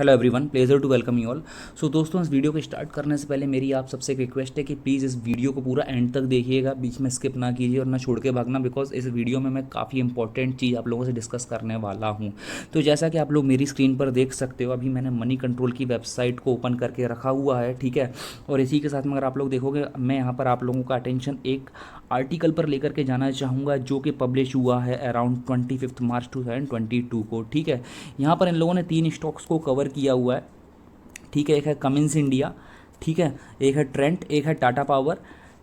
Hello everyone, pleasure to welcome you all. So दोस्तों, इस video को स्टार्ट करने से पहले मेरी आप सबसे एक रिक्वेस्ट है कि प्लीज़ इस वीडियो को पूरा एंड तक देखिएगा, बीच में स्किप ना कीजिए और ना छोड़ के भागना, बिकॉज इस वीडियो में मैं काफ़ी इंपॉर्टेंट चीज़ आप लोगों से डिस्कस करने वाला हूँ। तो जैसा कि आप लोग मेरी स्क्रीन पर देख सकते हो, अभी मैंने मनी कंट्रोल की वेबसाइट को ओपन करके रखा हुआ है, ठीक है। और इसी के साथ में अगर आप लोग देखोगे, मैं यहाँ पर आप लोगों का अटेंशन एक आर्टिकल पर लेकर के जाना चाहूँगा जो कि पब्लिश हुआ है अराउंड 25 मार्च 2022 को, ठीक है। यहाँ पर इन लोगों ने 3 स्टॉक्स को कवर किया हुआ है, ठीक है। एक है कमिंस इंडिया, ठीक है, एक है ट्रेंट, एक है टाटा पावर,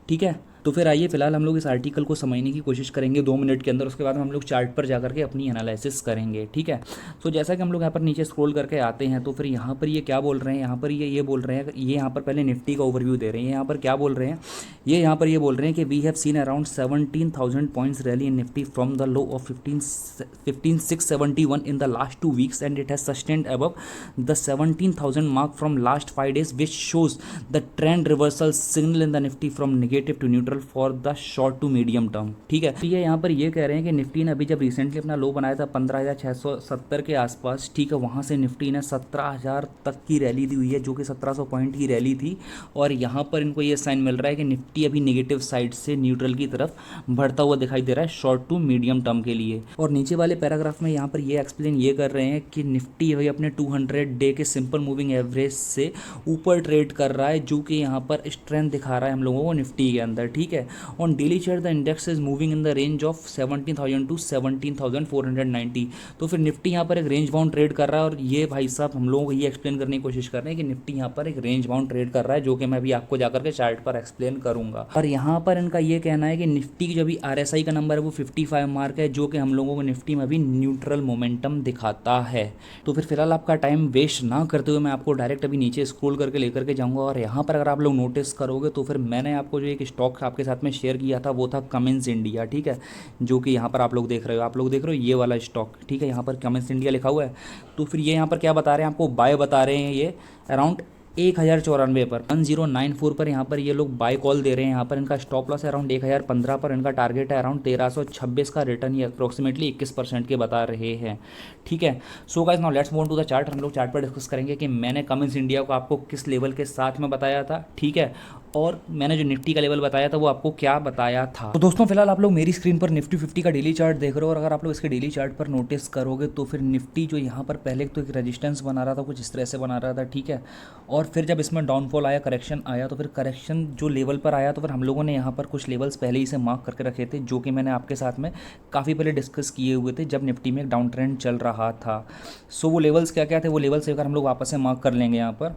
ठीक है। तो फिर आइए फिलहाल हम लोग इस आर्टिकल को समझने की कोशिश करेंगे 2 मिनट के अंदर, उसके बाद हम लोग चार्ट पर जाकर के अपनी एनालिसिस करेंगे, ठीक है। तो जैसा कि हम लोग यहाँ पर नीचे स्क्रॉल करके आते हैं, तो फिर यहाँ पर ये क्या बोल रहे हैं, यहाँ पर ये बोल रहे हैं, ये यहाँ पर पहले निफ्टी का ओवरव्यू दे रहे हैं। यहाँ पर क्या बोल रहे हैं, ये यहाँ पर ये बोल रहे हैं कि we have seen around 17,000 points rally in Nifty from the low of 15,671 in the last 2 weeks, and it has sustained above the 17,000 mark from last 5 days, which shows the trend reversal signal in the nifty from negative to neutral for the short to medium term, ठीक है। तो ये यहाँ पर ये कह रहे हैं कि निफ्टी ने अभी जब रिसेंटली अपना लो बनाया था 15,670 के आसपास, ठीक है, वहाँ से निफ्टी ने 17,000 तक की रैली दी हुई है, जो कि 1700 पॉइंट की रैली थी। और यहाँ पर इनको ये साइन मिल रहा है कि निफ्टी अभी नेगेटिव साइड से न्यूट्रल की तरफ बढ़ता हुआ दिखाई दे रहा है शॉर्ट टू मीडियम टर्म के लिए। और नीचे वाले पैराग्राफ में यहाँ पर ये एक्सप्लेन ये कर रहे हैं कि निफ्टी भाई अपने 200 डे के सिंपल मूविंग एवरेज से ऊपर ट्रेड कर रहा है, जो कि यहाँ पर स्ट्रेंथ दिखा रहा है हम लोगों को निफ्टी के अंदर, ठीक है। On daily chart the index is moving in the range of 17,000 to 17,490। तो फिर निफ्टी यहाँ पर एक रेंज बाउंड ट्रेड कर रहा है, और ये भाई साहब हम लोगों को ये एक्सप्लेन करने की कोशिश कर रहे हैं कि निफ्टी यहाँ पर एक रेंज बाउंड ट्रेड कर रहा है, जो कि मैं अभी आपको जाकर के चार्ट पर एक्सप्लेन करूंगा। और यहाँ पर इनका ये कहना है कि निफ्टी की जो भी RSI का नंबर है वो 55 मार्क है, जो कि हम लोगों को निफ्टी में भी न्यूट्रल मोमेंटम दिखाता है। तो फिर फिलहाल आपका टाइम वेस्ट ना करते हुए मैं आपको डायरेक्ट अभी नीचे स्क्रॉल करके लेकर के जाऊंगा। और यहाँ पर अगर आप लोग नोटिस करोगे तो फिर मैंने आपको जो एक स्टॉक आपके साथ में शेयर किया था वो था कमिंस इंडिया, ठीक है, जो कि यहाँ पर आप लोग देख रहे हो, ये वाला स्टॉक, ठीक है। यहाँ पर कमिंस इंडिया लिखा हुआ है। तो फिर ये यहाँ पर क्या बता रहे हैं, आपको बाय बता रहे हैं, ये अराउंड 1094 पर 1094 पर यहाँ पर ये लोग बाय कॉल दे रहे हैं। यहाँ पर इनका स्टॉप लॉस है अराउंड 1015 पर, इनका टारगेट है अराउंड 1326 का, रिटर्न ये अप्रोक्सीमेटली 21% के बता रहे हैं, ठीक है। So guys now let's move on to the chart. हम लोग चार्ट पर डिस्कस करेंगे कि मैंने कमिंस इंडिया को आपको किस लेवल के साथ में बताया था, ठीक है, और मैंने जो निफ्टी का लेवल बताया था वो आपको क्या बताया था। तो दोस्तों फिलहाल आप लोग मेरी स्क्रीन पर निफ्टी 50 का डेली चार्ट देख रहे हो, और अगर आप लोग इसके डेली चार्ट पर नोटिस करोगे तो फिर निफ्टी जो यहाँ पर पहले तो एक रेजिस्टेंस बना रहा था, कुछ इस तरह से बना रहा था, ठीक है। और फिर जब इसमें डाउनफॉल आया, करेक्शन आया, तो फिर करेक्शन जो लेवल पर आया, तो फिर हम लोगों ने यहाँ पर कुछ लेवल्स पहले ही से मार्क करके रखे थे, जो कि मैंने आपके साथ में काफ़ी पहले डिस्कस किए हुए थे जब निफ्टी में एक डाउन ट्रेंड चल रहा था। सो वो लेवल्स क्या क्या थे, वो लेवल्स अगर हम लोग वापस से मार्क कर लेंगे यहाँ पर,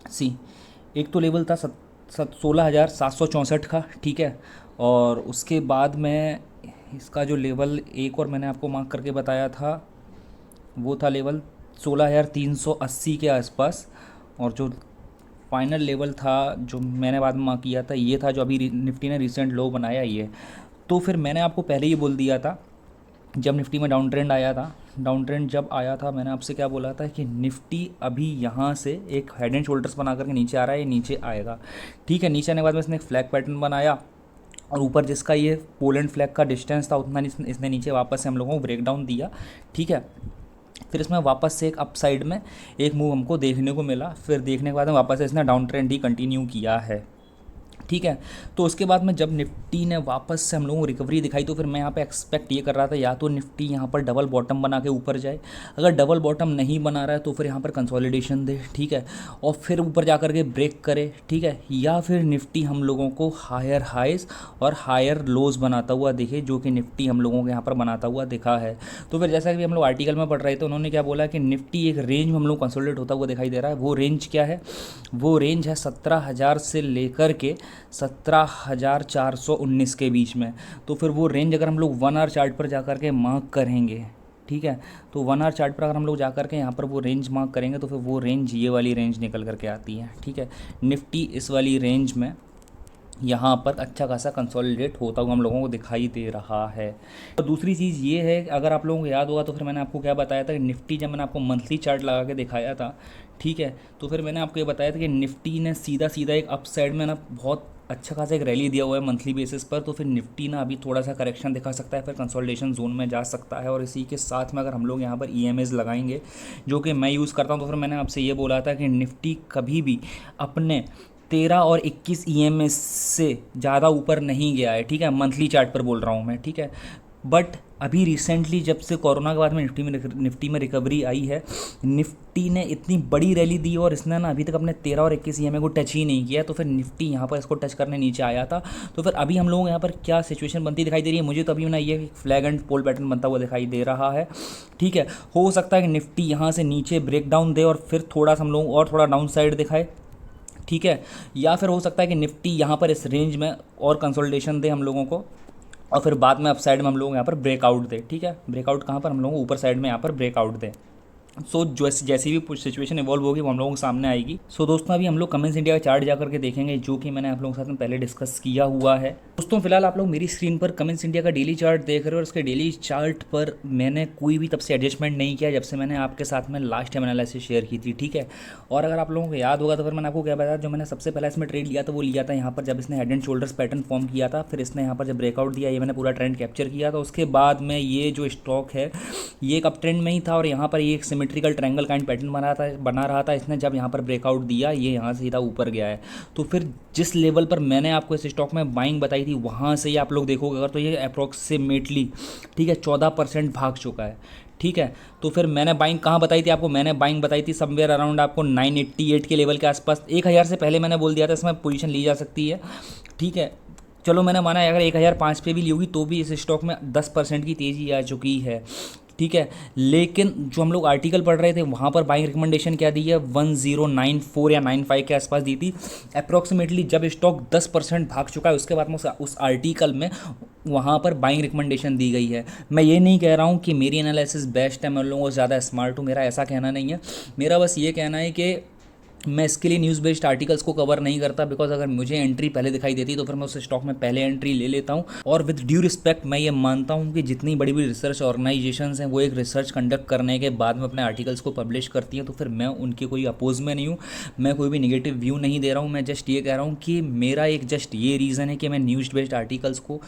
सी एक तो लेवल था 16,764 का, ठीक है। और उसके बाद में इसका जो लेवल एक और मैंने आपको मार्क करके बताया था वो था लेवल 16,380 के आसपास। और जो फाइनल लेवल था जो मैंने बाद में मार्क किया था, ये था जो अभी निफ्टी ने रिसेंट लो बनाया ये। तो फिर मैंने आपको पहले ही बोल दिया था जब निफ्टी में डाउन ट्रेंड आया था, डाउन ट्रेंड जब आया था, मैंने आपसे क्या बोला था कि निफ्टी अभी यहाँ से एक हेड एंड शोल्डर्स बना करके नीचे आ रहा है, ये नीचे आएगा, ठीक है। नीचे आने के बाद में इसने एक फ्लैग पैटर्न बनाया, और ऊपर जिसका ये पोलैंड फ्लैग का डिस्टेंस था उतना इसने नीचे वापस से हम लोगों को ब्रेक डाउन दिया, ठीक है। फिर इसमें वापस से एक अप साइड में एक मूव हमको देखने को मिला, फिर देखने के बाद में वापस से इसने डाउन ट्रेंड ही कंटिन्यू किया है, ठीक है। तो उसके बाद में जब निफ्टी ने वापस से हम लोगों को रिकवरी दिखाई, तो फिर मैं यहाँ पे एक्सपेक्ट ये कर रहा था या तो निफ्टी यहाँ पर डबल बॉटम बना के ऊपर जाए, अगर डबल बॉटम नहीं बना रहा है तो फिर यहाँ पर कंसोलिडेशन दे, ठीक है, और फिर ऊपर जा कर के ब्रेक करे, ठीक है, या फिर निफ्टी हम लोगों को हायर हाइज और हायर लोज बनाता हुआ दिखे, जो कि निफ्टी हम लोगों को यहाँ पर बनाता हुआ दिखा है। तो फिर जैसा कि हम लोग आर्टिकल में पढ़ रहे थे, उन्होंने क्या बोला कि निफ्टी एक रेंज में हम लोग कंसोलिडेट होता हुआ दिखाई दे रहा है। वो रेंज क्या है, वो रेंज है 17,000 से लेकर के 17,419 के बीच में। तो फिर वो रेंज अगर हम लोग 1 आवर चार्ट पर जाकर के मार्क करेंगे, ठीक है, तो 1 आवर चार्ट पर अगर हम लोग जाकर के यहाँ पर वो रेंज मार्क करेंगे तो फिर वो रेंज ये वाली रेंज निकल करके आती है, ठीक है। निफ्टी इस वाली रेंज में यहाँ पर अच्छा खासा कंसोलिडेट होता हुआ हम लोगों को दिखाई दे रहा है। और दूसरी चीज़ ये है, अगर आप लोगों को याद होगा तो फिर मैंने आपको क्या बताया था कि निफ्टी जब मैंने आपको मंथली चार्ट लगा के दिखाया था, ठीक है, तो फिर मैंने आपको ये बताया था कि निफ्टी ने सीधा सीधा एक अप साइड में ना बहुत अच्छा खासा एक रैली दिया हुआ है मंथली बेसिस पर, तो फिर निफ्टी ना अभी थोड़ा सा करेक्शन दिखा सकता है, फिर कंसोलिडेशन जोन में जा सकता है। और इसी के साथ में अगर हम लोग यहाँ पर EMAs लगाएंगे जो कि मैं यूज़ करता हूँ, तो फिर मैंने आपसे ये बोला था कि निफ्टी कभी भी अपने 13 और 21 EMAs से ज़्यादा ऊपर नहीं गया है, ठीक है, मंथली चार्ट पर बोल रहा हूँ मैं, ठीक है। बट अभी रिसेंटली जब से कोरोना के बाद में निफ्टी में रिकवरी आई है, निफ्टी ने इतनी बड़ी रैली दी और इसने ना अभी तक अपने 13 और 21 EMA को टच ही नहीं किया, तो फिर निफ्टी यहाँ पर इसको टच करने नीचे आया था। तो फिर अभी हम लोगों को यहाँ पर क्या सिचुएशन बनती दिखाई दे रही है, मुझे तो अभी ना ये फ्लैग एंड पोल पैटर्न बनता हुआ दिखाई दे रहा है, ठीक है। हो सकता है कि निफ्टी यहाँ से नीचे ब्रेक डाउन दे और फिर थोड़ा सा हम लोग और थोड़ा डाउन साइड दिखाए, ठीक है। या फिर हो सकता है कि निफ्टी यहाँ पर इस रेंज में और कंसोलिडेशन दे हम लोगों को, और फिर बाद में अप साइड में हम लोग यहाँ पर ब्रेकआउट दे, ठीक है। ब्रेकआउट कहाँ पर, हम लोगों को ऊपर साइड में यहाँ पर ब्रेकआउट दे। सो जैसी भी सिचुएशन इवॉल्व होगी वो हम लोगों के सामने आएगी। सो दोस्तों अभी हम लोग कमेंट्स इंडिया का चार्ट जा करके देखेंगे, जो कि मैंने आप लोगों के साथ में पहले डिस्कस किया हुआ है। दोस्तों फिलहाल आप लोग मेरी स्क्रीन पर कमेंट्स इंडिया का डेली चार्ट देख रहे हो, और उसके डेली चार्ट पर मैंने कोई भी तब से एडजस्टमेंट नहीं किया जब से मैंने आपके साथ में लास्ट टाइम एनालिसिस शेयर की थी, ठीक है। और अगर आप लोगों को याद होगा तो फिर मैंने आपको क्या बताया, जो मैंने सबसे पहले इसमें ट्रेड लिया था वो लिया था यहाँ पर जब इसने head and shoulders pattern form किया था, फिर इसने यहाँ पर जब ब्रेकआउट दिया, ये मैंने पूरा ट्रेंड कैप्चर किया था। उसके बाद में ये जो स्टॉक है ये एक अप ट्रेंड में ही था, और यहाँ पर ये एक सिमेट्रिकल ट्रायंगल काइंड पैटर्न बना रहा था। इसने जब यहाँ पर ब्रेकआउट दिया ये यहाँ से सीधा ऊपर गया है। तो फिर जिस लेवल पर मैंने आपको इस स्टॉक में बाइंग बताई थी वहाँ से ही आप लोग देखोगे अगर, तो ये अप्रोक्सीमेटली, ठीक है, 14% भाग चुका है, ठीक है। तो फिर मैंने बाइंग कहाँ बताई थी आपको, मैंने बाइंग बताई थी समवेयर अराउंड आपको 988 के लेवल के आसपास। 1000 से पहले मैंने बोल दिया था इसमें पोजीशन ली जा सकती है, ठीक है। चलो मैंने माना अगर 1005 पे भी ली होगी तो भी इस स्टॉक में 10% की तेज़ी आ चुकी है, ठीक है। लेकिन जो हम लोग आर्टिकल पढ़ रहे थे वहाँ पर बाइंग रिकमेंडेशन क्या दी है, 1094 या 95 के आसपास दी थी अप्रॉक्सीमेटली। जब स्टॉक 10% भाग चुका है उसके बाद में उस आर्टिकल में वहाँ पर बाइंग रिकमेंडेशन दी गई है। मैं ये नहीं कह रहा हूँ कि मेरी एनालिसिस बेस्ट है, मैं उन लोगों को ज़्यादा स्मार्ट हूँ, मेरा ऐसा कहना नहीं है। मेरा बस ये कहना है कि मैं इसके लिए न्यूज़ बेस्ड आर्टिकल्स को कवर नहीं करता, बिकॉज अगर मुझे एंट्री पहले दिखाई देती तो फिर मैं उस स्टॉक में पहले एंट्री ले लेता हूँ। और विद ड्यू रिस्पेक्ट मैं ये मानता हूँ कि जितनी बड़ी बड़ी रिसर्च ऑर्गेनाइजेशंस हैं वो एक रिसर्च कंडक्ट करने के बाद में अपने आर्टिकल्स को पब्लिश करती हैं, तो फिर मैं उनके कोई अपोज में नहीं हूँ, मैं कोई भी निगेटिव व्यू नहीं दे रहा हूँ। मैं जस्ट ये कह रहा हूँ कि मेरा एक जस्ट ये रीज़न है कि मैं न्यूज़ बेस्ड आर्टिकल्स को,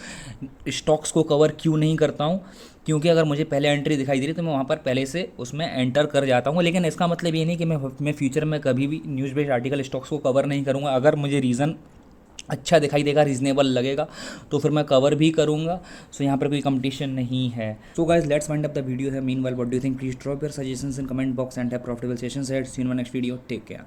स्टॉक्स को कवर क्यों नहीं करता हूँ, क्योंकि अगर मुझे पहले एंट्री दिखाई दे रही तो मैं वहाँ पर पहले से उसमें एंटर कर जाता हूँ। लेकिन इसका मतलब ये नहीं कि मैं फ्यूचर में कभी भी न्यूज़ बेस्ड आर्टिकल स्टॉक्स को कवर नहीं करूँगा। अगर मुझे रीज़न अच्छा दिखाई देगा, रीजनेबल लगेगा, तो फिर मैं कवर भी करूँगा। सो यहाँ पर कोई कंपटीशन नहीं है। So guys let's wind up the video है। Meanwhile what do you think, please drop your suggestions in comment box and have profitable sessions ahead. See you in my next video, take care.